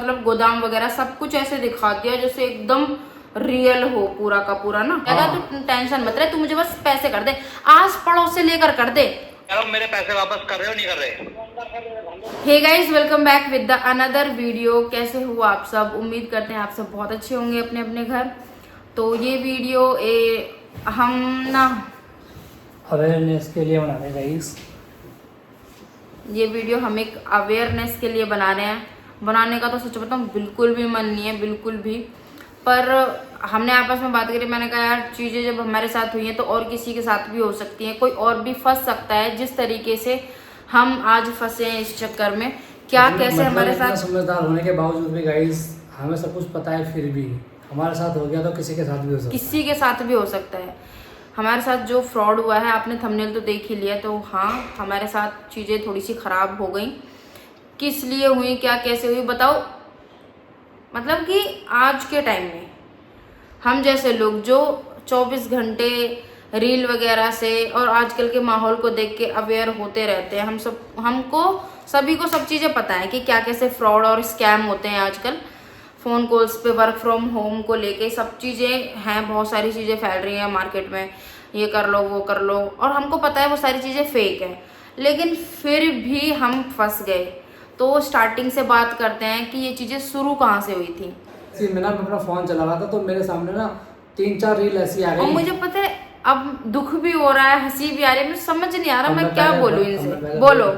मतलब गोदाम वगैरह सब कुछ ऐसे दिखा दिया जैसे एकदम रियल हो पूरा का पूरा ना। तो टेंशन मत रहे, तू मुझे बस पैसे कर दे, आस पड़ोस से लेकर कर दे। मेरे पैसे वापस कर रहे हो नहीं कर रहे? Hey guys, welcome back with the another video. कैसे हो आप सब? उम्मीद करते हैं आप सब बहुत अच्छे होंगे अपने अपने घर। तो ये वीडियो हम ना अवेयरनेस के लिए बना रहे हैं गाइस। ये वीडियो हम एक अवेयरनेस के लिए बना रहे हैं। बनाने का तो सच बताऊं बिल्कुल भी मन नहीं है, बिल्कुल भी। पर हमने आपस में बात करी, मैंने कहा यार चीज़ें जब हमारे साथ हुई हैं तो और किसी के साथ भी हो सकती हैं, कोई और भी फंस सकता है जिस तरीके से हम आज फंसे हैं इस चक्कर में। क्या कैसे हमारे साथ समझदार होने के बावजूद भी गाइस हमें सब कुछ पता है, फिर भी हमारे साथ हो गया तो किसी के साथ भी हो सकता है। किसी के साथ भी हो सकता है। हमारे साथ जो फ्रॉड हुआ है आपने थंबनेल तो देख ही लिया। तो हाँ, हमारे साथ चीज़ें थोड़ी सी ख़राब हो गई। किस लिए हुई, क्या कैसे हुई बताओ। मतलब कि आज के टाइम में हम जैसे लोग जो 24 घंटे रील वगैरह से और आजकल के माहौल को देख के अवेयर होते रहते हैं, हमको सभी को सब चीज़ें पता है कि क्या कैसे फ्रॉड और स्कैम होते हैं आजकल। फ़ोन कॉल्स पे वर्क फ्रॉम होम को लेके सब चीज़ें हैं, बहुत सारी चीज़ें फैल रही हैं मार्केट में, ये कर लो वो कर लो, और हमको पता है वो सारी चीज़ें फेक हैं, लेकिन फिर भी हम फंस गए। तो स्टार्टिंग से बात करते हैं कि ये चीज़ें शुरू कहाँ से हुई थी। मैं अपना फ़ोन चला रहा था तो मेरे सामने ना 3-4 रील ऐसी आ गई और मुझे पता है अब दुख भी हो रहा है, हंसी भी आ रही है, मुझे समझ नहीं आ रहा मैं क्या बोलूँ इनसे। बोलो।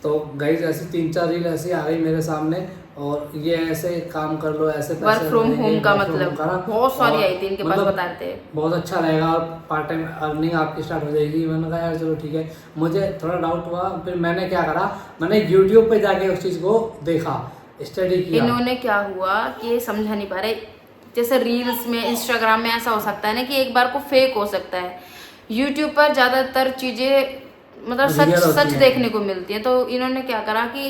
तो गाइस ऐसी 3-4 रील ऐसी आ गई मेरे सामने, और ये ऐसे काम कर लो, ऐसे वर्क फ्रॉम होम का मतलब बहुत सारी आई थी इनके पास, बताते हैं बहुत अच्छा रहेगा और पार्ट टाइम अर्निंग आपकी स्टार्ट हो जाएगी। मैंने कहा यार चलो ठीक है। मुझे थोड़ा डाउट हुआ, फिर मैंने क्या करा, मैंने यूट्यूब पे जाके उस चीज़ को देखा, स्टडी किया। इन्होंने क्या हुआ कि ये समझा नहीं पा रहे, जैसे रील्स में इंस्टाग्राम में ऐसा हो सकता है ना कि एक बार को फेक हो सकता है, यूट्यूब पर ज़्यादातर चीज़ें मतलब सच देखने को मिलती है। तो इन्होंने क्या करा कि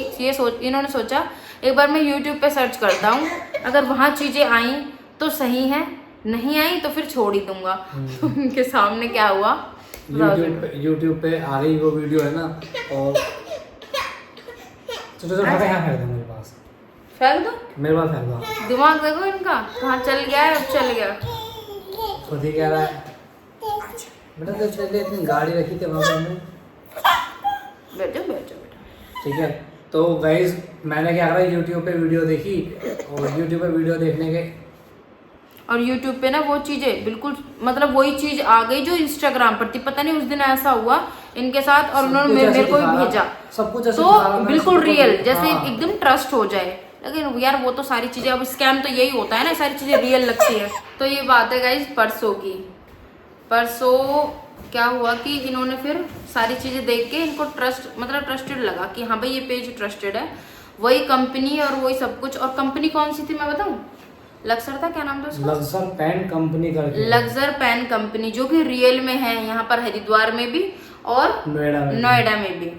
इन्होंने सोचा एक बार मैं यूट्यूब पे सर्च करता हूँ, अगर वहाँ चीज़ें आई तो सही है, नहीं आई तो फिर छोड़ ही दूंगा। तो उनके सामने क्या हुआ, यूट्यूब पे आ गई वो वीडियो है ना, और चलो यहाँ फेंक दो मेरे पास, फेंक दो मेरे पास फेंक दो। दिमाग देखो इनका कहाँ चल गया है, अब चल गया। खुद ही कह रहा है बेटा तो चलिए, इतनी गाड़ी रखी थी वहाँ में, बैठो बैठो बेटा। ठीक है। तो गाइस मैंने क्या करा, यूट्यूब पे वीडियो देखी, और यूट्यूब पे वीडियो देखने के और यूट्यूब पे ना वो चीज़ें बिल्कुल मतलब वही चीज़ आ गई जो इंस्टाग्राम पर थी। पता नहीं उस दिन ऐसा हुआ इनके साथ, और उन्होंने मेरे को भी भेजा सब कुछ तो बिल्कुल रियल, जैसे एकदम ट्रस्ट हो जाए। लेकिन यार वो तो सारी चीज़ें, अब स्कैम तो यही होता है ना, सारी चीज़ें रियल लगती है। तो ये बात है गाइस परसों की। परसों क्या हुआ कि इन्होंने फिर सारी चीज़ें देख के इनको ट्रस्टेड लगा कि हाँ भाई ये पेज ट्रस्टेड है, वही कंपनी और वही सब कुछ। और कंपनी कौन सी थी मैं बताऊँ? लक्सर था, क्या नाम था उसका? लक्सर पेन कंपनी करके, लक्सर पेन कंपनी, जो कि रियल में है यहाँ पर हरिद्वार में भी और नोएडा में भी।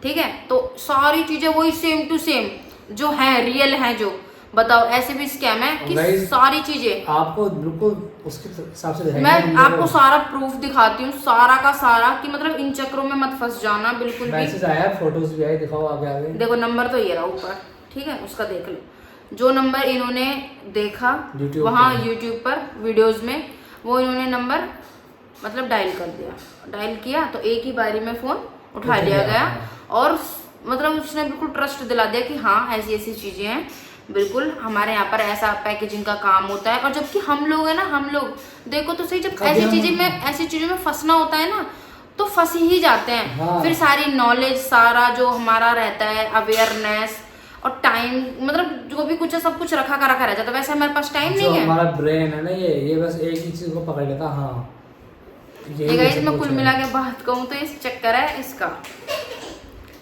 ठीक है, तो सारी चीजें वही सेम टू सेम जो है, रियल है जो। बताओ ऐसे भी स्कैम है कि सारी चीजें आपको बिल्कुल उसके हिसाब से दिखाएंगे। मैं आपको सारा प्रूफ दिखाती हूँ, सारा का सारा, कि मतलब इन चक्करों में मत फंस जाना बिल्कुल भी। मैसेज आया, फोटोज भी आए, दिखाओ आगे आगे। देखो नंबर तो ये रहा ऊपर, ठीक है, उसका देख लो। जो नंबर इन्होंने देखा वहाँ यूट्यूब पर वीडियोस में, वो इन्होंने नंबर मतलब डायल कर दिया। डायल किया तो एक ही बारी में फ़ोन उठा लिया गया, और मतलब उसने बिल्कुल ट्रस्ट दिला दिया कि हाँ ऐसी ऐसी चीज़ें हैं, बिल्कुल हमारे यहाँ पर ऐसा पैकेजिंग का काम होता है। और जबकि हम लोग है ना, हम लोग देखो तो सही, जब ऐसी चीज़ों में फंसना होता है ना तो फंस ही जाते हैं। हाँ। फिर सारी नॉलेज, सारा जो हमारा रहता है अवेयरनेस और टाइम, मतलब जो भी कुछ है सब कुछ रखा रह जाता है। वैसे हमारे पास टाइम नहीं है। हमारा ब्रेन है ना, ये बस एक ही चीज को पकड़ लेता। हाँ ये गाइस मैं कुल मिला के बात कहूँ तो इस चक्कर है इसका,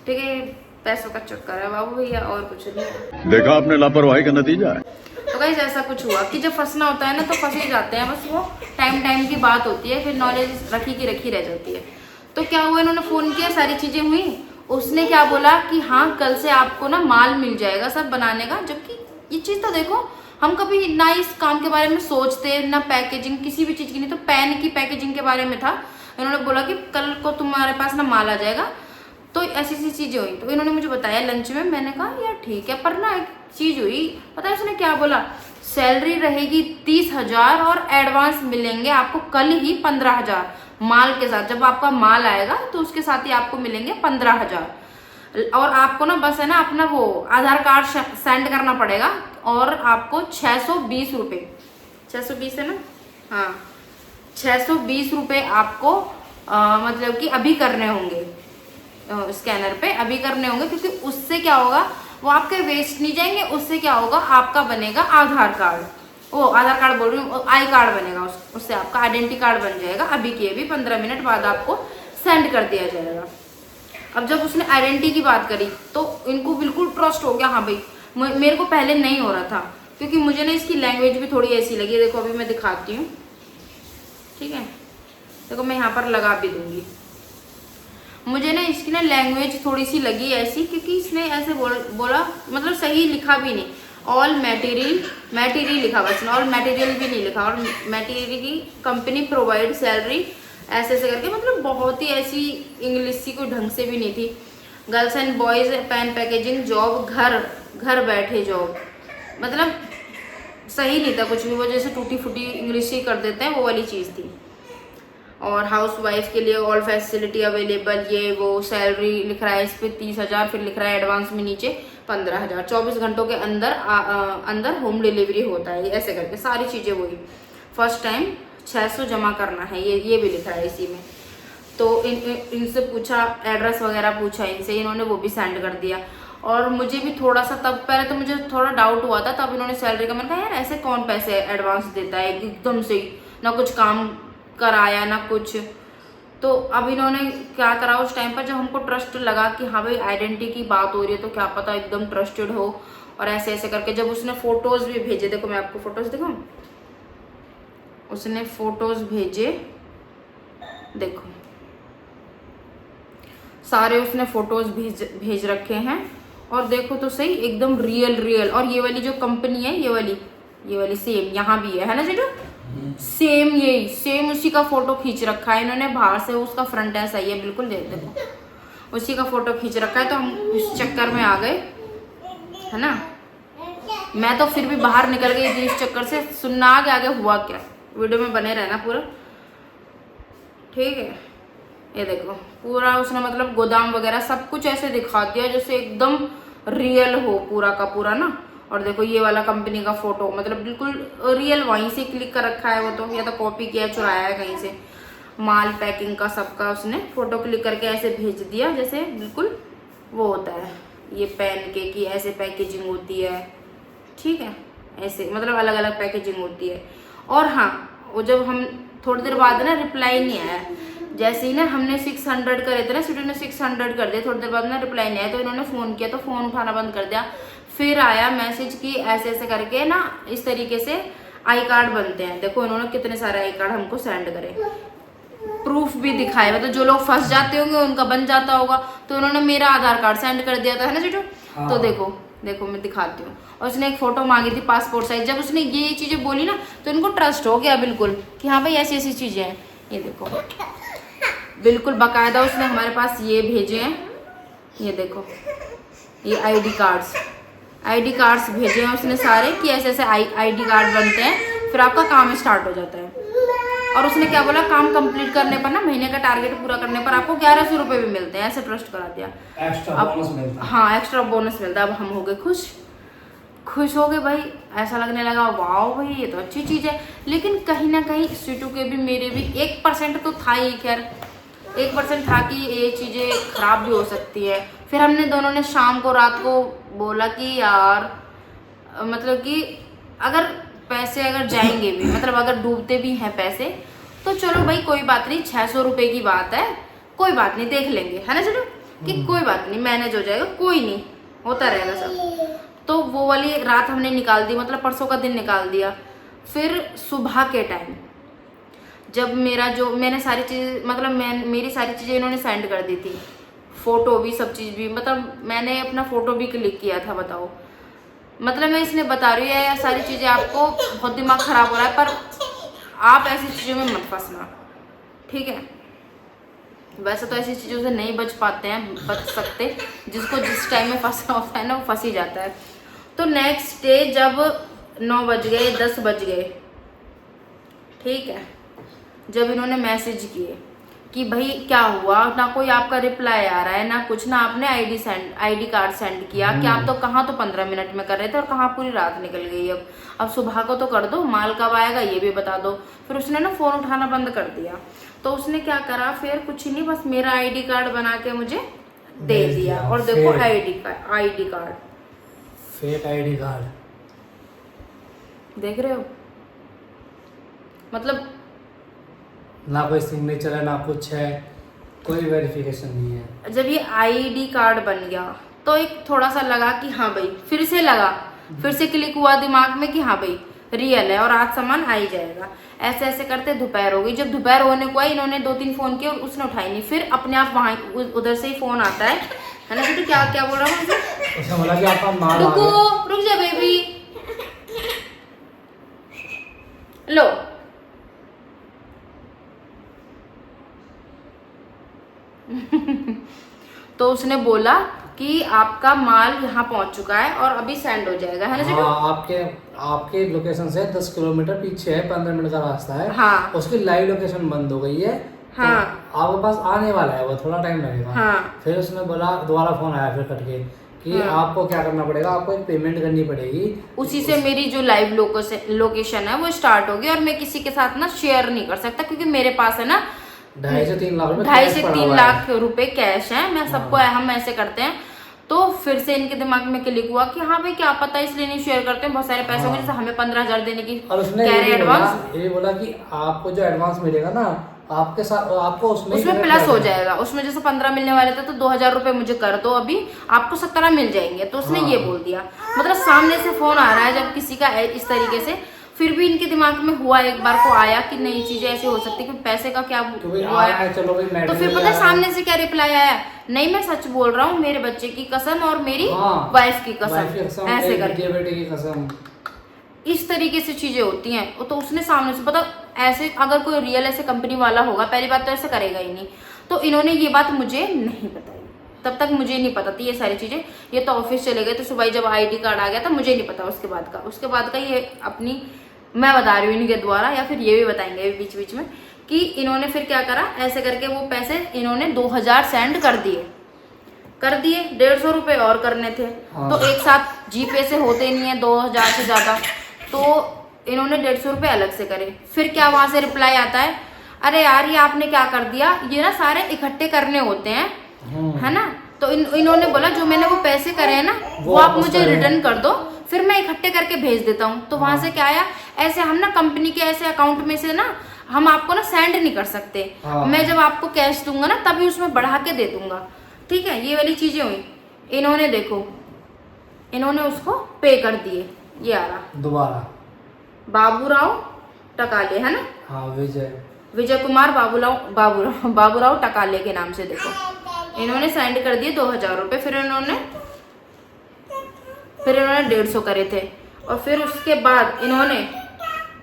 ठीक है, पैसों का चक्कर है बाबू भैया, और कुछ नहीं। देखा आपने लापरवाही का नतीजा है। तो गाइस ऐसा कुछ हुआ कि जब फंसना होता है ना तो फंस ही जाते हैं, बस वो टाइम की बात होती है, फिर नॉलेज रखी की रखी रह जाती है। तो क्या हुआ, इन्होंने फ़ोन किया, सारी चीज़ें हुई, उसने क्या बोला कि हाँ कल से आपको ना माल मिल जाएगा सब बनाने का। जबकि ये चीज़ तो देखो हम कभी ना इस काम के बारे में सोचते, ना पैकेजिंग किसी भी चीज़ की, नहीं तो पेन की पैकेजिंग के बारे में था। इन्होंने बोला कि कल को तुम्हारे पास ना माल आ जाएगा, तो ऐसी ऐसी चीज़ें हुई। तो इन्होंने मुझे बताया लंच में, मैंने कहा यार ठीक है, पर ना एक चीज़ हुई, पता है उसने क्या बोला, सैलरी रहेगी 30,000 और एडवांस मिलेंगे आपको कल ही 15,000 माल के साथ। जब आपका माल आएगा तो उसके साथ ही आपको मिलेंगे 15,000 और आपको ना बस है ना अपना वो आधार कार्ड सेंड करना पड़ेगा और आपको 620 रुपये, 620 है ना, हाँ 620 रुपये आपको मतलब कि अभी करने होंगे, स्कैनर पे अभी करने होंगे, क्योंकि उससे क्या होगा वो आपके वेस्ट नहीं जाएंगे, उससे क्या होगा आपका बनेगा आधार कार्ड, वो आधार कार्ड बोल रही हूँ, आई कार्ड बनेगा, उससे आपका आइडेंटिटी कार्ड बन जाएगा। अभी के भी 15 मिनट बाद आपको सेंड कर दिया जाएगा। अब जब उसने आइडेंटिटी की बात करी तो इनको बिल्कुल ट्रस्ट हो गया, हाँ भाई मेरे को पहले नहीं हो रहा था, क्योंकि मुझे ना इसकी लैंग्वेज भी थोड़ी ऐसी लगी। देखो अभी मैं दिखाती हूँ, ठीक है, देखो मैं यहाँ पर लगा भी दूंगी। मुझे ना इसकी ना लैंग्वेज थोड़ी सी लगी ऐसी, क्योंकि इसने ऐसे बोला मतलब सही लिखा भी नहीं, ऑल मटेरियल लिखा बस, ऑल मटेरियल भी नहीं लिखा, और मटेरियल की कंपनी प्रोवाइड सैलरी ऐसे ऐसे करके, मतलब बहुत ही ऐसी इंग्लिश सी कोई ढंग से भी नहीं थी। Girls and boys pen packaging job, घर बैठे जॉब, मतलब सही नहीं था कुछ भी, वो जैसे टूटी फूटी इंग्लिश ही कर देते हैं वो वाली चीज़ थी। और हाउस वाइफ के लिए ऑल फैसिलिटी अवेलेबल, ये वो, सैलरी लिख रहा है इस पर 30,000, फिर लिख रहा है एडवांस में नीचे 15,000, 24 घंटों के अंदर होम डिलीवरी होता है, ऐसे करके सारी चीज़ें वही। फर्स्ट टाइम 600 जमा करना है, ये भी लिखा है इसी में। तो इनसे पूछा, एड्रेस वगैरह पूछा इनसे, इन्होंने वो भी सेंड कर दिया। और मुझे भी थोड़ा सा तब पहले तो मुझे थोड़ा डाउट हुआ था, तब इन्होंने सैलरी का, मैंने कहा यार ऐसे कौन पैसे एडवांस देता है एकदम से ही, ना कुछ काम कराया ना कुछ। तो अब इन्होंने क्या करा उस टाइम पर, जब हमको ट्रस्ट लगा कि हाँ भाई आइडेंटिटी की बात हो रही है तो क्या पता एकदम ट्रस्टेड हो, और ऐसे ऐसे करके जब उसने फोटोज भी भेजे, देखो मैं आपको फोटोज दिखाऊं, उसने फोटोज भेजे, देखो सारे उसने फोटोज भेज रखे हैं, और देखो तो सही एकदम रियल। और ये वाली जो कंपनी है, ये वाली सेम यहाँ भी है ना जीजू, सेम यही सेम उसी का फोटो खींच रखा है इन्होंने, बाहर से उसका फ्रंट ऐसा ही है बिल्कुल, देखो उसी का फोटो खींच रखा है। तो हम उस चक्कर में आ गए, है ना, मैं तो फिर भी बाहर निकल गई थी इस चक्कर से। सुनना आगे हुआ क्या, वीडियो में बने रहना पूरा, ठीक है। ये देखो पूरा उसने मतलब गोदाम वगैरह सब कुछ ऐसे दिखा दिया जैसे एकदम रियल हो पूरा का पूरा ना। और देखो ये वाला कंपनी का फोटो, मतलब बिल्कुल रियल, वहीं से क्लिक कर रखा है वो तो, या तो कॉपी किया चुराया है कहीं से। माल पैकिंग का सबका उसने फोटो क्लिक करके ऐसे भेज दिया जैसे बिल्कुल वो होता है, ये पेन के की ऐसे पैकेजिंग होती है, ठीक है, ऐसे मतलब अलग अलग पैकेजिंग होती है। और हाँ, वो जब हम थोड़ी देर बाद ना रिप्लाई नहीं आया, जैसे ही ना हमने 600 करे थे ना, स्टूडेंट ने 600 कर दिया, थोड़ी देर बाद ना रिप्लाई नहीं आया, तो इन्होंने फ़ोन किया तो फ़ोन उठाना बंद कर दिया। फिर आया मैसेज कि ऐसे ऐसे करके ना इस तरीके से आई कार्ड बनते हैं। देखो इन्होंने कितने सारे आई कार्ड हमको सेंड करे, प्रूफ भी दिखाए, मतलब जो लोग फंस जाते होंगे उनका बन जाता होगा। तो उन्होंने मेरा आधार कार्ड सेंड कर दिया था, है ना जीजू। तो देखो मैं दिखाती हूँ। और उसने एक फ़ोटो मांगी थी पासपोर्ट साइज। जब उसने ये चीज़ें बोली ना तो इनको ट्रस्ट हो गया बिल्कुल कि हाँ भाई ऐसी ऐसी चीज़ें हैं। ये देखो बिल्कुल बाकायदा उसने हमारे पास ये भेजे हैं, ये देखो ये आईडी कार्ड्स भेजे हैं उसने सारे कि ऐसे ऐसे आईडी कार्ड बनते हैं, फिर आपका काम स्टार्ट हो जाता है। और उसने क्या बोला, काम कंप्लीट करने पर ना, महीने का टारगेट पूरा करने पर आपको 1100 रुपये भी मिलते हैं, ऐसे ट्रस्ट करा दिया। एक्स्ट्रा बोनस मिलता है। हाँ एक्स्ट्रा बोनस मिलता है। अब हम हो गए खुश हो गए भाई, ऐसा लगने लगा वाह भाई ये तो अच्छी चीज़ है। लेकिन कहीं ना कहीं स्वीटू के भी मेरे भी 1% तो था ही, खैर 1% था कि ये चीज़ें ख़राब भी हो सकती है। फिर हमने दोनों ने शाम को रात को बोला कि यार मतलब कि अगर पैसे अगर जाएंगे भी, मतलब अगर डूबते भी हैं पैसे, तो चलो भाई कोई बात नहीं, 600 रुपये की बात है, कोई बात नहीं, देख लेंगे, है ना चलो कि कोई बात नहीं, मैनेज हो जाएगा, कोई नहीं, होता रहेगा सब। तो वो वाली रात हमने निकाल दी, मतलब परसों का दिन निकाल दिया। फिर सुबह के टाइम जब मैंने सारी चीज़, मतलब मेरी सारी चीज़ें इन्होंने सेंड कर दी थी, फ़ोटो भी सब चीज़ भी, मतलब मैंने अपना फ़ोटो भी क्लिक किया था। बताओ, मतलब मैं इसलिए बता रही हूँ यार सारी चीज़ें, आपको बहुत दिमाग ख़राब हो रहा है, पर आप ऐसी चीज़ों में मत फंसना, ठीक है। वैसे तो ऐसी चीज़ों से नहीं बच पाते हैं, बच सकते, जिसको जिस टाइम में फंसना होता है ना वो फंस ही जाता है। तो नेक्स्ट डे जब 9 बज गए 10 बज गए, ठीक है, जब इन्होंने मैसेज किए कि भाई क्या हुआ, ना कोई आपका रिप्लाई आ रहा है ना कुछ, ना आपने आईडी कार्ड सेंड किया, कि आप तो कहाँ तो 15 मिनट में कर रहे थे और कहाँ पूरी रात निकल गई। अब सुबह को तो कर दो, माल कब आएगा ये भी बता दो। फिर उसने ना फ़ोन उठाना बंद कर दिया। तो उसने क्या करा, फिर कुछ नहीं, बस मेरा आईडी कार्ड बना के मुझे दे दिया। और देखो ID card, fake ID card, देख रहे हो, मतलब ना कोई सिग्नेचर है ना कुछ है, कोई वेरिफिकेशन नहीं है। जब ये आईडी कार्ड बन गया तो एक थोड़ा सा लगा कि हाँ भाई, फिर से लगा, फिर से क्लिक हुआ दिमाग में कि हाँ भाई रियल है और आज सामान आ ही जाएगा। ऐसे ऐसे करते दोपहर हो गई। जब दोपहर होने को आई, इन्होंने 2-3 फोन किए और उसने उठाई नहीं। फिर अपने आप वहां उधर से ही फोन आता है ना। बेटे क्या क्या बोल रहा हूँ, उसने बोला कि आपका माल आ गया। रुक जा बेबी, लो तो उसने बोला कि आपका माल यहाँ पहुंच चुका है और अभी सेंड हो जाएगा, है ना जीटू? हाँ, आपके लोकेशन से 10 किलोमीटर पीछे है, 15 मिनट का रास्ता है। हाँ, उसकी लाइव लोकेशन बंद हो गई है। हाँ, तो आपके पास आने वाला है, वो थोड़ा टाइम लगेगा। हाँ, फिर उसने बोला, दोबारा फोन आया फिर कट के कि हाँ, आपको क्या करना पड़ेगा, आपको एक पेमेंट करनी पड़ेगी। उसी से मेरी जो लाइव लोकेशन है वो स्टार्ट होगी और मैं किसी के साथ ना शेयर नहीं कर सकता, क्योंकि मेरे पास है ना 2.5 से 3 लाख रुपए 2.5 से 3 लाख रुपए कैश है। मैं सबको हम ऐसे करते हैं। तो फिर से इनके दिमाग में क्लिक हुआ कि हाँ भाई क्या पता, इसलिए नहीं शेयर करते हैं, बहुत सारे पैसे होंगे, जैसे हमें 15,000 देने की और उसने कह रहे एडवांस। ये बोला कि आपको जो एडवांस मिलेगा ना, आपके साथ आपको उसमें प्लस हो जाएगा। उसमें जैसे 15 मिलने वाले थे तो 2,000 रुपए मुझे कर दो, अभी आपको 17 मिल जाएंगे। तो उसने ये बोल दिया। मतलब सामने से फोन आ रहा है जब किसी का इस तरीके से, फिर भी इनके दिमाग में हुआ, एक बार को आया कि नई चीजें ऐसी हो सकती है, कि पैसे का क्या हुआ है। चलो भाई, तो फिर पता है सामने से क्या रिप्लाई आया, नहीं मैं सच बोल रहा हूँ, मेरे बच्चे की कसम और मेरी वाइफ की कसम, ऐसे करके बेटे की कसम। इस तरीके से चीजें होती हैं। तो उसने सामने से, पता ऐसे अगर कोई रियल ऐसे कंपनी वाला होगा, पहली बात तो ऐसे करेगा ही नहीं। तो इन्होंने ये बात मुझे नहीं बताई, तब तक मुझे नहीं पता थी ये सारी चीजें। ये तो ऑफिस चले गए, तो सुबह जब आईडी कार्ड आ गया था मुझे नहीं पता उसके बाद का ये अपनी, मैं बता रही हूँ इनके द्वारा, या फिर ये भी बताएंगे बीच बीच में, कि इन्होंने फिर क्या करा, ऐसे करके वो पैसे इन्होंने 2,000 सेंड कर दिए। 150 रुपए और करने थे। तो एक साथ जीपे से होते नहीं है 2,000 से ज्यादा, तो इन्होंने 150 रुपए अलग से करे। फिर क्या वहां से रिप्लाई आता है, अरे यार ये आपने क्या कर दिया, ये ना सारे इकट्ठे करने होते हैं, है ना। तो इन्होंने बोला जो मैंने वो पैसे करे हैं ना वो आप मुझे रिटर्न कर दो, फिर मैं इकट्ठे करके भेज देता हूँ। तो वहां से क्या आया, ऐसे हम ना कंपनी के ऐसे अकाउंट में से ना हम आपको ना सेंड नहीं कर सकते। मैं जब आपको कैश दूंगा ना तभी उसमें बढ़ा के दे दूंगा, ठीक है। ये वाली चीजें हुई। इन्होंने देखो, इन्होंने उसको पे कर दिए। ये आ रहा दोबारा बाबूराव टकाले, है ना। हाँ, विजय कुमार बाबूराव टकाले के नाम से देखो, इन्होंने सेंड कर दिए 2,000 रुपए। फिर इन्होंने 150 करे थे। और फिर उसके बाद इन्होंने,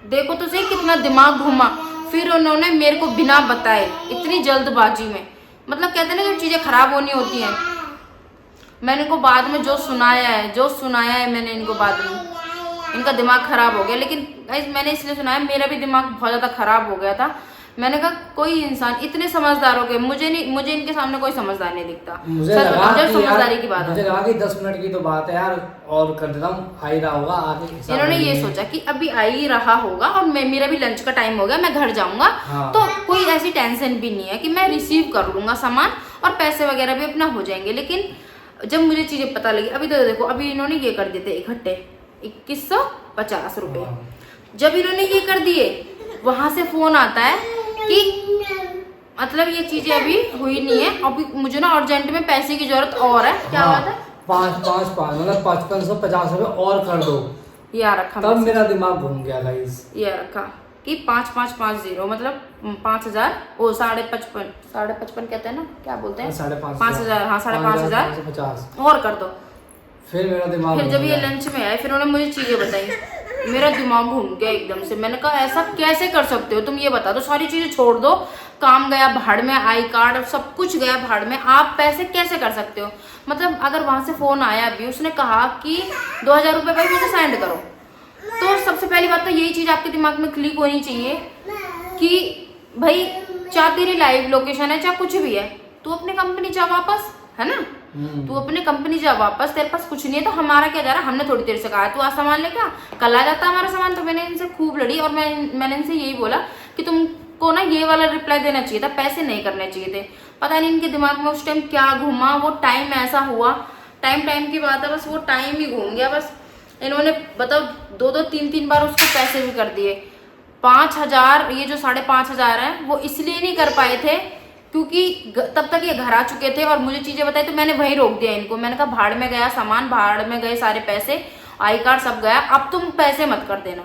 देखो तो सही कितना दिमाग घुमा, फिर उन्होंने मेरे को बिना बताए इतनी जल्दबाजी में, मतलब कहते हैं ना जब चीजें खराब होनी होती हैं, मैंने इनको बाद में जो सुनाया है मैंने इनको बाद में, इनका दिमाग खराब हो गया। लेकिन मैंने इसलिए सुनाया, मेरा भी दिमाग बहुत ज्यादा खराब हो गया था। मैंने कहा कोई इंसान इतने समझदार हो गए, मुझे इनके सामने कोई समझदार नहीं दिखता। मुझे लगा कि समझदारी की बात, मुझे लगा कि 10 मिनट की तो बात है यार, और कर देता हूँ, आ ही रहा होगा आगे। इन्होंने ये सोचा कि अभी आ ही रहा होगा और मेरा भी लंच का टाइम हो गया, मैं घर जाऊंगा। तो कोई ऐसी टेंशन भी नहीं है कि मैं रिसीव कर लूंगा सामान और पैसे वगैरह भी अपना हो जाएंगे। लेकिन जब मुझे चीजें पता लगी, अभी तो देखो, अभी इन्होंने ये कर दिए थे इकट्ठे 2150 रुपए। जब इन्होंने ये कर दिए, वहां से फोन आता है कि मतलब ये चीजें अभी हुई नहीं है, अभी मुझे ना अर्जेंट में पैसे की जरूरत और है। क्या बात है, 5 मतलब 5550 रुपए और कर दो। ये रखा, तब मेरा दिमाग घूम गया गाइस। ये रखा कि 5550 मतलब 5,000, वो 55,550 कहते हैं ना, क्या बोलते हैं, 5,500, हाँ 5,550 और कर दो। फिर मेरा दिमाग, फिर जब ये लंच में आए, फिर उन्होंने मुझे चीजें बताई मेरा दिमाग घूम गया एकदम से। मैंने कहा ऐसा कैसे कर सकते हो तुम, ये बता दो। सारी चीजें छोड़ दो, काम गया भाड़ में, आई कार्ड सब कुछ गया भाड़ में, आप पैसे कैसे कर सकते हो? मतलब अगर वहां से फोन आया भी, उसने कहा कि 2000 रुपये भाई मुझे सेंड करो, तो सबसे पहली बात तो यही चीज आपके दिमाग में क्लिक होनी चाहिए कि भाई चाहे तेरी लाइव लोकेशन है चाहे कुछ भी है, तू अपनी कंपनी जा वापस, है ना? तू अपने कंपनी जा वापस, तेरे पास कुछ नहीं है तो हमारा क्या जा रहा है? हमने थोड़ी देर से कहा तू आज सामान लेके आ, कल आ जाता हमारा सामान। तो मैंने इनसे खूब लड़ी और मैंने इनसे यही बोला कि तुमको ना ये वाला रिप्लाई देना चाहिए था, पैसे नहीं करने चाहिए थे। पता नहीं इनके दिमाग में उस टाइम क्या घूमा, वो टाइम ऐसा हुआ, टाइम की बात है, बस वो टाइम ही घूम गया। बस इन्होंने बताओ 2-2 3-3 बार उसको पैसे भी कर दिए। 5000, ये जो 5,500 है वो इसलिए नहीं कर पाए थे क्योंकि तब तक ये घर आ चुके थे और मुझे चीजें बताई, तो मैंने वहीं रोक दिया इनको। मैंने कहा भाड़ में गया सामान, भाड़ में गए सारे पैसे, आई कार्ड सब गया, अब तुम पैसे मत कर देना।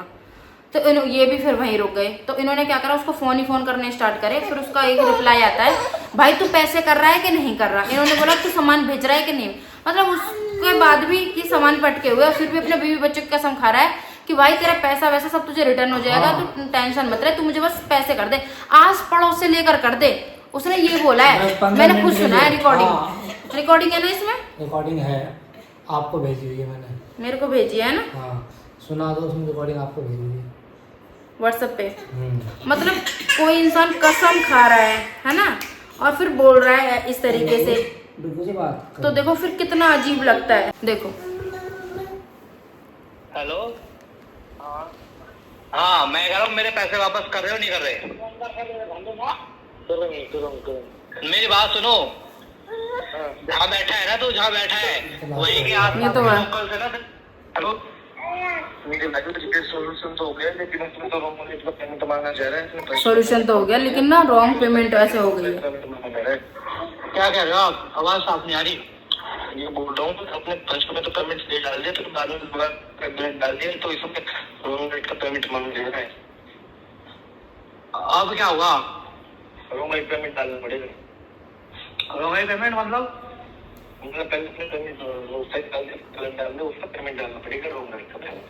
तो ये भी फिर वहीं रुक गए। तो इन्होंने क्या करा, उसको फोन करने स्टार्ट करे। फिर उसका एक रिप्लाई आता है, भाई तू पैसे कर रहा है कि नहीं कर रहा? इन्होंने बोला तू सामान भेज रहा है कि नहीं? मतलब उसके बाद भी ये सामान पटके हुए और फिर भी अपने बीवी बच्चे की कसम खा रहा है कि भाई तेरा पैसा वैसा सब तुझे रिटर्न हो जाएगा, तू टेंशन मत रहे, तू मुझे बस पैसे कर दे, आस पड़ोस से लेकर कर दे। उसने ये बोला है, मैंने खुद सुना है रिकॉर्डिंग है ना इसमें? रिकॉर्डिंग है, आपको भेजी हुई है मैंने, मेरे को भेजी है ना? हाँ सुना दो, उसमें रिकॉर्डिंग आपको भेजी हुई है व्हाट्सएप पे। मतलब कोई इंसान कसम खा रहा है ना, और फिर बोल रहा है इस तरीके से, तो देखो फिर कितना अजीब लगता है। देखो हेलो, हाँ मैं कह रहा हूँ मेरे पैसे वापस कर रहे हो नहीं कर रहे? मेरी बात सुनो, जहाँ बैठा है ना तू, जहाँ बैठा है वही के आस ये तो है। हेलो, मेरे सोल्यूशन तो हो गया, लेकिन उसमें तो रॉन्ग पेमेंट पेमेंट मांगना चाह रहे हैं। सॉल्यूशन तो हो गया लेकिन ना रॉन्ग पेमेंट ऐसे हो गई है। क्या कह रहे हो आप? आवाज साफ नहीं आ रही। ये बोल रहा हूँ अपने फर्स्ट में तो पेमेंट ले डाल दिया, तो बाद में दोबारा पेमेंट डाल दिया, तो इसमें रॉन्ग रेट का पेमेंट मांग ले रहा है। अब क्या होगा? रॉन्ग रेट पेमेंट डालना पड़ेगा। रॉन्ग रेट पेमेंट मतलब पहले अपने पेमेंट डाल दे, उसका पेमेंट डालना पड़ेगा, रॉन्ग रेट का पेमेंट।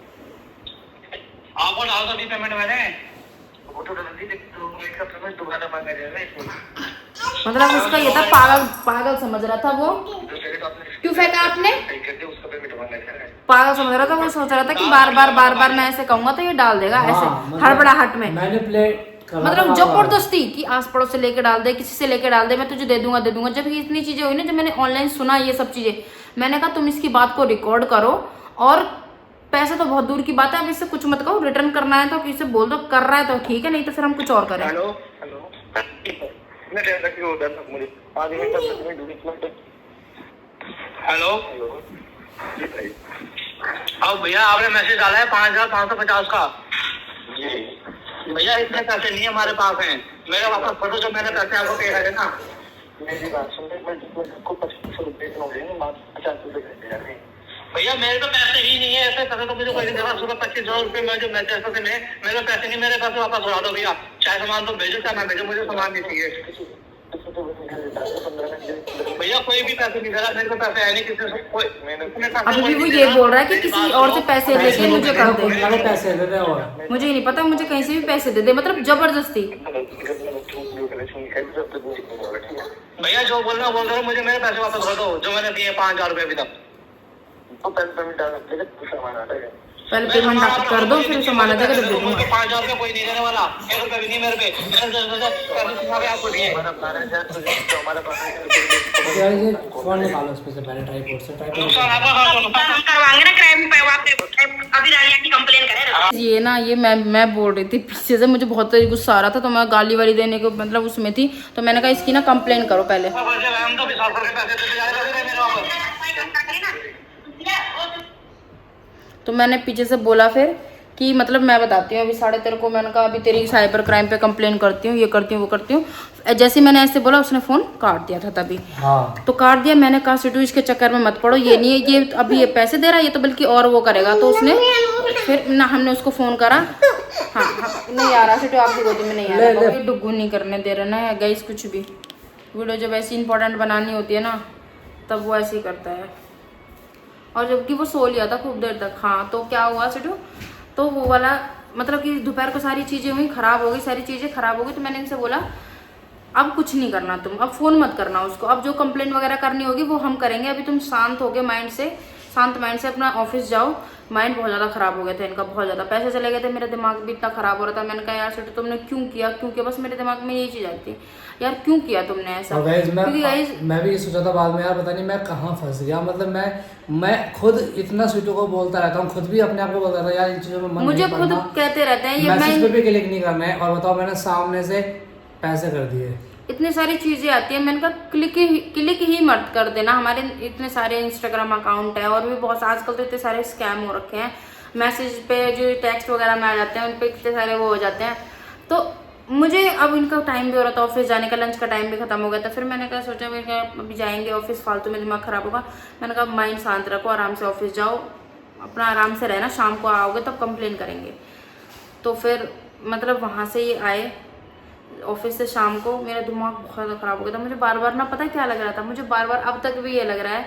आपको डाल दो पेमेंट मैंने, वो तो डाल दी, लेकिन रॉन्ग रेट का पेमेंट दोबारा मांगा जाएगा इसमें। मतलब उसका ये था, पागल समझ रहा था वो। क्यों फेंका आपने? पागल समझ रहा था वो, सोच रहा था कि बार बार मैं ऐसे कहूंगा तो ये डाल देगा, ऐसे हड़बड़ाहट में मतलब जबरदस्ती कि आस पड़ोस से लेके डाल दे, किसी से लेके डाल दे, मैं तुझे दे दूंगा। जब इतनी चीजें हुई ना, जब मैंने ऑनलाइन सुना ये सब चीजें, मैंने कहा तुम इसकी बात को रिकॉर्ड करो, और पैसे तो बहुत दूर की बात है, अब इससे कुछ मत कहो, रिटर्न करना है तो किसी बोल दो, कर रहा है तो ठीक है, नहीं तो फिर हम कुछ और करें। हेलो, अब भैया आपने मैसेज डाला है 5550 का। भैया इतने पैसे नहीं हमारे पास हैं, मेरे वापस करो जो मैंने पैसे आपको पे करे ना। मेरी बात सुन, को 25 रुपए हो 50 रुपए। भैया मेरे तो पैसे ही नहीं है, ऐसे पैसे तो मुझे कोई नहीं देगा। सुबह 2500 रुपए में जो मैसेज से मेरे पैसे नहीं, मेरे पैसे वापस उड़ा दो भैया। चाहे सामान तो भेजो चाहे मैं भेजो, मुझे सामान नहीं चाहिए भैया। कोई भी पैसे नहीं देगा, मेरे को पैसे है नहीं किसी से, कोई अभी भी वो ये बोल रहा है कि किसी और से पैसे लेके मुझे कर दे, पैसे दे दे, और मुझे नहीं पता, मुझे कहीं से भी पैसे दे दे, मतलब जबरदस्ती। भैया जो बोलना बोल रहा हूँ, मुझे मेरे पैसे वापस कर दो जो मैंने दिए 5000 रुपए अभी तक। पहले पेमेंट आप कर दो, फिर सामान आ जाएगा तो दे दूंगा। 5000 रुपए कोई नहीं देने वाला, 1 रुपए भी नहीं मेरे पे। आपको दिए फोन निकालो उसमें से पहले, ट्राइपॉड से ये ना, ये मैं बोल रही थी पीछे से, मुझे बहुत गुस्सा आ रहा था, तो मैं गाली वाली देने को मतलब उसमें थी, तो मैंने कहा इसकी ना कंप्लेन करो पहले। तो मैंने पीछे से बोला फिर कि मतलब मैं बताती हूँ अभी 13:30 को, मैंने कहा अभी तेरी साइबर क्राइम पे कंप्लेन करती हूँ, ये करती हूँ वो करती हूँ। जैसे मैंने ऐसे बोला उसने फ़ोन काट दिया था तभी। हाँ। तो काट दिया, मैंने कहा सिटू इसके चक्कर में मत पड़ो, ये नहीं है, ये अभी ये पैसे दे रहा है, ये तो बल्कि और वो करेगा। तो उसने फिर ना, हमने उसको फ़ोन करा। हाँ नहीं आ रहा सिटू, आपकी गोदी में नहीं आ रहा, डुग्गू नहीं करने दे रहा ना गाइस कुछ भी। वीडियो जब ऐसी इंपॉर्टेंट बनानी होती है ना, तब वो ऐसे ही करता है। और जबकि वो सो लिया था खूब देर तक। हाँ तो क्या हुआ सिटू, तो वो वाला मतलब कि दोपहर को सारी चीज़ें हुई, ख़राब हो गई, सारी चीज़ें ख़राब हो गई। तो मैंने इनसे बोला अब कुछ नहीं करना, तुम अब फ़ोन मत करना उसको, अब जो कंप्लेंट वगैरह करनी होगी वो हम करेंगे, अभी तुम शांत हो गए शांत माइंड से अपना ऑफिस जाओ। माइंड बहुत ज़्यादा ख़राब हो गया था इनका, बहुत ज़्यादा पैसे चले गए थे, मेरा दिमाग भी इतना ख़राब हो रहा था। मैंने कहा यार छोटे तुमने क्यों किया, बस मेरे दिमाग में यही चीज़ आती थी यार, क्यों किया तुमने ऐसा। क्योंकि गाइस मैं भी ये सोचा था बाद में यार पता नहीं मैं कहाँ फंस गया। मतलब मैं खुद इतना स्वीटू को बोलता रहता हूँ, खुद भी अपने आप को बोलता रहता यार इन चीज़ों में मन मुझे नहीं खुद पड़ना, कहते रहते हैं ये मैसेज पे भी क्लिक नहीं करना है। और बताओ मैंने सामने से पैसे कर दिए, इतनी सारी चीज़ें आती हैं। मैंने कहा क्लिक ही मत कर देना, हमारे इतने सारे इंस्टाग्राम अकाउंट है और भी बहुत आजकल तो इतने सारे स्कैम हो रखे हैं, मैसेज पे जो टेक्स्ट वगैरह में आ जाते हैं उन पर इतने सारे वो हो जाते हैं। तो मुझे अब इनका टाइम भी हो रहा था ऑफिस जाने का, लंच का टाइम भी खत्म हो गया था। फिर मैंने कहा सोचा मैं अभी जाएंगे ऑफिस, फालतू में दिमाग ख़राब होगा। मैंने कहा माइंड शांत रखो, आराम से ऑफिस जाओ, अपना आराम से रहना, शाम को आओगे तब कंप्लेन करेंगे। तो फिर मतलब वहाँ से ये आए ऑफिस से शाम को, मेरा दिमाग बहुत ज़्यादा ख़राब हो गया था। मुझे बार बार ना पता क्या लग रहा था, मुझे बार बार अब तक भी ये लग रहा है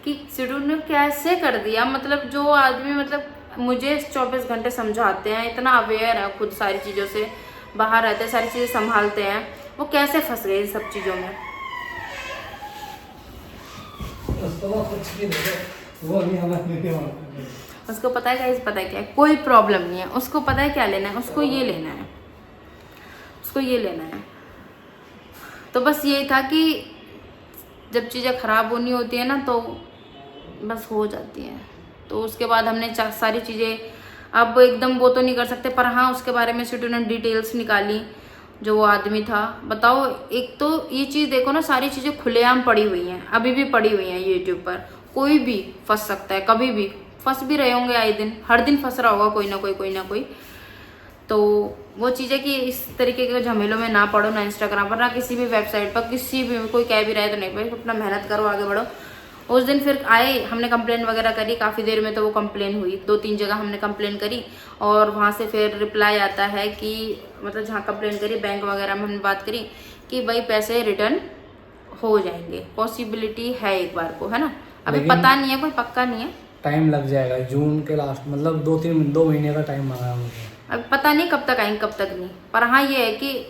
कि सिडू ने कैसे कर दिया। मतलब जो आदमी मतलब मुझे 24 घंटे समझाते हैं, इतना अवेयर है खुद सारी चीज़ों से, बाहर रहते हैं, सारी चीज़ें संभालते हैं, वो कैसे फंस गए इन सब चीज़ों में। उसको पता है गाइस, पता है क्या है, कोई प्रॉब्लम नहीं है उसको, पता है क्या लेना है उसको, ये लेना है उसको, ये लेना है। तो बस यही था कि जब चीज़ें ख़राब होनी होती है ना तो बस हो जाती हैं। तो उसके बाद हमने सारी चीज़ें, अब एकदम वो तो नहीं कर सकते, पर हाँ उसके बारे में सिडू ने डिटेल्स निकाली जो वो आदमी था। बताओ, एक तो ये चीज़ देखो ना, सारी चीज़ें खुलेआम पड़ी हुई हैं, अभी भी पड़ी हुई हैं यूट्यूब पर, कोई भी फंस सकता है, कभी भी फंस भी रहे होंगे, आए दिन हर दिन फंस रहा होगा कोई ना कोई। तो वो चीज़ें कि इस तरीके के झमेलों में ना पड़ो, ना इंस्टाग्राम पर, ना किसी भी वेबसाइट पर, किसी भी कोई कह भी रहा है तो नहीं भाई, अपना मेहनत करो, आगे बढ़ो। उस दिन फिर आए, हमने कंप्लेन वगैरह करी काफ़ी देर में, तो वो कंप्लेन हुई 2-3 जगह हमने कंप्लेन करी, और वहाँ से फिर रिप्लाई आता है कि मतलब जहाँ कंप्लेन करी बैंक वगैरह में हमने बात करी कि भाई पैसे रिटर्न हो जाएंगे, पॉसिबिलिटी है एक बार को, है ना, अभी पता नहीं है, कोई पक्का नहीं है, टाइम लग जाएगा, जून के लास्ट, मतलब 2 महीने का टाइम मांगा मुझे, अभी पता नहीं कब तक आएंगे कब तक नहीं। पर हाँ ये है कि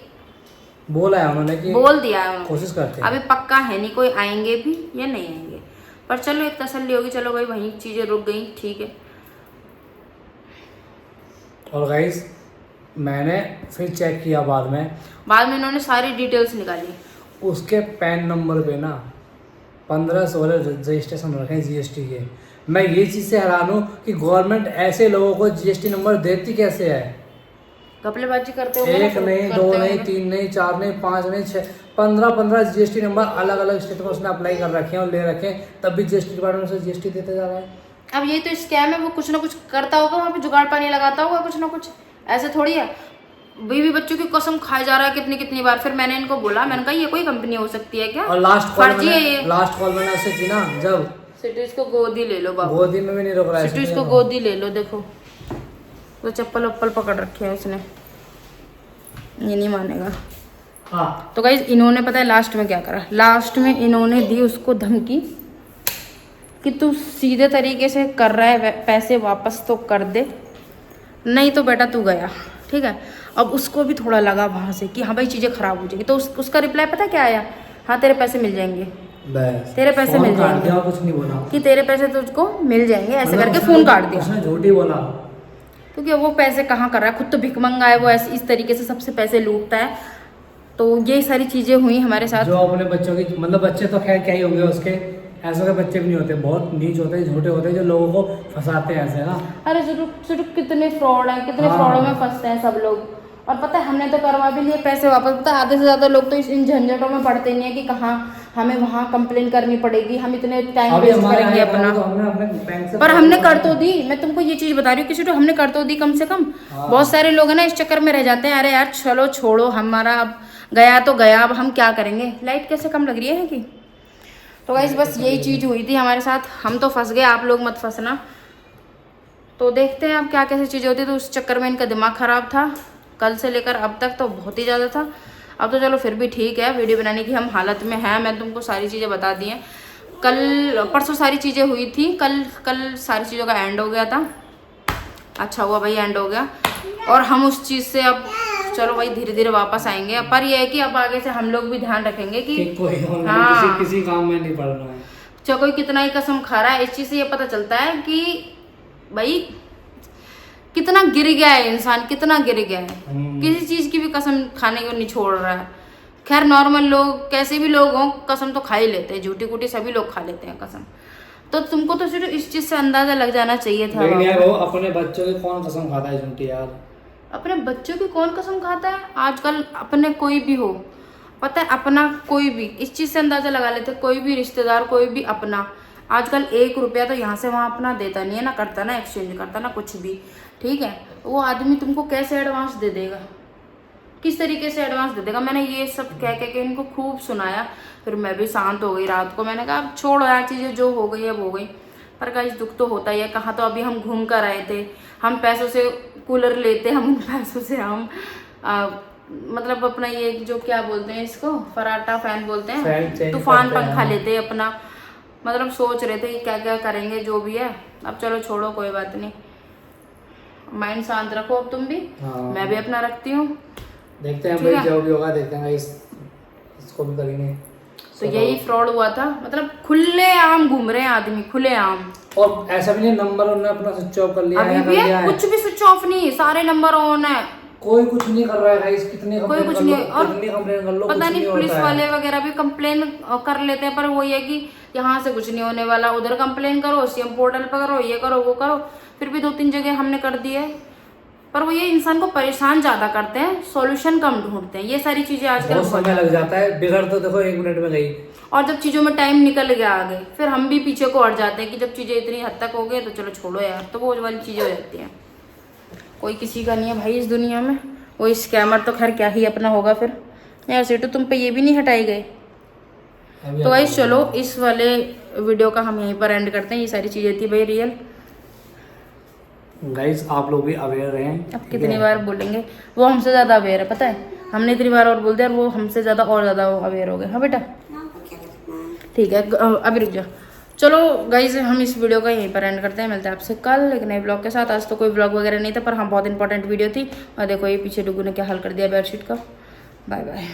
बोला है उन्होंने कि बोल दिया है उन्होंने, कोशिश करते हैं, अभी पक्का है नहीं कोई आएंगे भी या नहीं आएंगे, पर चलो एक तसल्ली होगी, चलो भाई वहीं चीज़ें रुक गई, ठीक है। और गाइस मैंने फिर चेक किया बाद में इन्होंने सारी डिटेल्स निकाली, उसके पैन नंबर पे ना 15-16 रजिस्ट्रेशन रखे हैं जीएसटी के। मैं ये चीज़ से हैरान हूँ कि गवर्नमेंट ऐसे लोगों को जीएसटी नंबर देती कैसे है। घपलेबाजी करते हो, 1 नहीं 2 नहीं 3 नहीं 4 नहीं 5 नहीं 6 15 जीएसटी नंबर अलग अलग स्टेट में उसने अप्लाई कर रखे हैं और ले रखे हैं, तब भी जीएसटी डिपार्टमेंट से जीएसटी देते जा रहा है। अब ये तो स्कैम है, वो कुछ ना कुछ करता होगा वहाँ पे, जुगाड़ पानी लगाता होगा कुछ ना कुछ, ऐसे थोड़ी है। बीवी बच्चों की कसम खाया जा रहा है कितनी बार। फिर मैंने इनको बोला, मैंने कहा ये कोई कंपनी हो सकती है क्या, और लास्ट कॉल मैंने ऐसे की ना, जब सिटू इसको गोदी ले लो बाबू, गोदी में भी नहीं रोक रहा है, सिटू इसको गोदी ले लो, देखो तो चप्पल वप्पल पकड़ रखे है उसने, ये नहीं मानेगा। हाँ तो गाइस इन्होंने पता है लास्ट में क्या करा, लास्ट में इन्होंने दी उसको धमकी कि तू सीधे तरीके से कर रहा है, पैसे वापस तो कर दे, नहीं तो बेटा तू गया, ठीक है। अब उसको भी थोड़ा लगा वहाँ से कि हाँ भाई चीज़ें ख़राब हो जाएगी, तो उसका रिप्लाई पता क्या आया, हाँ तेरे पैसे मिल जाएंगे, तेरे पैसे मिल जाएंगे, कुछ नहीं बोला कि तेरे पैसे तुझको मिल जाएंगे, ऐसे करके फ़ोन काट दिया। उसने झूठ ही बोला, क्योंकि वो पैसे कहाँ कर रहा है, खुद तो भिखमंगा है वो, ऐसे इस तरीके से सबसे पैसे लूटता है। तो ये सारी चीज़ें हुई हमारे साथ। जो अपने बच्चों की, मतलब बच्चे तो खैर क्या ही होंगे उसके, ऐसे के बच्चे भी नहीं होते, बहुत नीच होते हैं, झूठे होते हैं, जो लोगों को फंसाते हैं ऐसे ना। अरे सिर्फ कितने फ्रॉड हैं, कितने फ्रॉडों में फंसते हैं सब लोग। और पता है हमने तो करवा भी लिए पैसे वापस, पता है आधे से ज़्यादा लोग तो इन झंझटों में पड़ते नहीं है कि कहाँ हमें वहाँ कंप्लेन करनी पड़ेगी, हम इतने टाइम वेस्ट करेंगे अपना। पर हमने कर तो दी, मैं तुमको ये चीज़ बता रही हूँ, किसी तो हमने कर तो दी कम से कम। बहुत सारे लोग हैं ना इस चक्कर में रह जाते हैं, अरे यार चलो छोड़ो, हमारा अब गया तो गया, अब हम क्या करेंगे, लाइट कैसे कम लग रही है कि। तो गाइस बस यही चीज़ हुई थी हमारे साथ, हम तो फंस गए, आप लोग मत फंसना। तो देखते हैं अब क्या कैसी चीज़ें होती। तो उस चक्कर में इनका दिमाग ख़राब था, कल से लेकर अब तक तो बहुत ही ज़्यादा था। अब तो चलो फिर भी ठीक है, वीडियो बनाने की हम हालत में हैं, मैं तुमको सारी चीज़ें बता दी हैं। कल परसों सारी चीज़ें हुई थी, कल सारी चीज़ों का एंड हो गया था। अच्छा हुआ भाई एंड हो गया, और हम उस चीज़ से अब चलो भाई धीरे धीरे वापस आएंगे। पर ये है कि अब आगे से हम लोग भी ध्यान रखेंगे कि कोई हाँ, किसी काम में नहीं पड़ना है। चाहे कोई कितना ही कसम खा रहा है, इस चीज़ से ये पता चलता है कि भाई कितना गिर गया है इंसान, कितना गिर गया है, किसी चीज़ की भी कसम खाने को नहीं छोड़ रहा है। खैर नॉर्मल लोग कैसे भी लोग हों कसम तो खा ही लेते हैं, झूठी कूटी सभी लोग खा लेते हैं कसम। तो तुमको तो सिर्फ इस चीज़ से अंदाज़ा लग जाना चाहिए था। लेकिन यार वो अपने बच्चों की कौन कसम खाता है झूठी यार? अपने बच्चों की कौन कसम खाता है आजकल? अपने कोई भी हो, पता है अपना कोई भी, इस चीज़ से अंदाज़ा लगा लेते, कोई भी रिश्तेदार, कोई भी अपना आजकल 1 रुपया तो यहाँ से वहाँ अपना देता नहीं है, ना करता, ना एक्सचेंज करता, ना कुछ भी। ठीक है, वो आदमी तुमको कैसे एडवांस दे देगा, किस तरीके से एडवांस दे देगा? मैंने ये सब कह के इनको खूब सुनाया, फिर मैं भी शांत हो गई रात को। मैंने कहा अब छोड़ो यार, चीज़ें जो हो गई अब हो गई। पर गाइस दुख तो होता ही है। कहाँ तो अभी हम घूम कर आए थे, हम पैसों से कूलर लेते, हम उन पैसों से हम मतलब अपना ये जो क्या बोलते हैं इसको, फराटा फैन बोलते हैं, तूफान पंखा लेते अपना। मतलब सोच रहे थे कि क्या क्या करेंगे, जो भी है। अब चलो छोड़ो, कोई बात नहीं, माइंड शांत रखो अब तुम भी। मैं भी अपना रखती हूँ, देखते हैं भाई जो भी होगा, देखते हैं इसको भी करेंगे। तो यही फ्रॉड हुआ था, मतलब खुले आम घूम रहे हैं आदमी, खुले आम। और ऐसा भी नहीं नंबर उन्होंने अपना स्विच ऑफ कर लिया अभी भी है, कुछ भी स्विच ऑफ नहीं, सारे नंबर ऑन है, कोई कुछ नहीं कर रहा है गाइस। कितनी कोई कुछ नहीं। और कंप्लेन कर लो, पता नहीं पुलिस वाले वगैरह भी कंप्लेन कर लेते हैं, पर वो ये कि यहाँ से कुछ नहीं होने वाला, उधर कंप्लेन करो, सीएम पोर्टल पर करो, ये करो वो करो। फिर भी 2-3 जगह हमने कर दिए, पर वो ये इंसान को परेशान ज्यादा करते हैं, सॉल्यूशन कम ढूंढते हैं। ये सारी चीजें आजकल बहुत समय लग जाता है, बिगड़ तो देखो 1 मिनट में गई। और जब चीज़ों में टाइम निकल गया आगे, फिर हम भी पीछे को हट जाते हैं कि जब चीज़ें इतनी हद तक हो गई तो चलो छोड़ो यार, तो वो वाली चीज़ें हो जाती हैं। कोई किसी का नहीं है भाई इस दुनिया में। वो स्कैमर तो खैर क्या ही अपना होगा फिर यार। सेटू तुम पे ये भी नहीं हटाए गए। तो भाई चलो इस वाले वीडियो का हम यहीं पर एंड करते हैं। ये सारी चीज़ें थी भाई रियल। गाइस आप लोग भी अवेयर रहें। अब कितनी बार बोलेंगे, वो हमसे ज़्यादा अवेयर है, पता है। हमने इतनी बार और बोल दिया, वो हमसे ज़्यादा और ज़्यादा अवेयर हो गए। हाँ बेटा ठीक है, अभी रुक जाओ। चलो गाइज हम इस वीडियो का यहीं पर एंड करते हैं। मिलते हैं आपसे कल एक नए ब्लॉग के साथ। आज तो कोई ब्लॉग वगैरह नहीं था, पर हाँ बहुत इंपॉर्टेंट वीडियो थी। और देखो ये पीछे डुगू ने क्या हाल कर दिया बेडशीट का। Bye bye.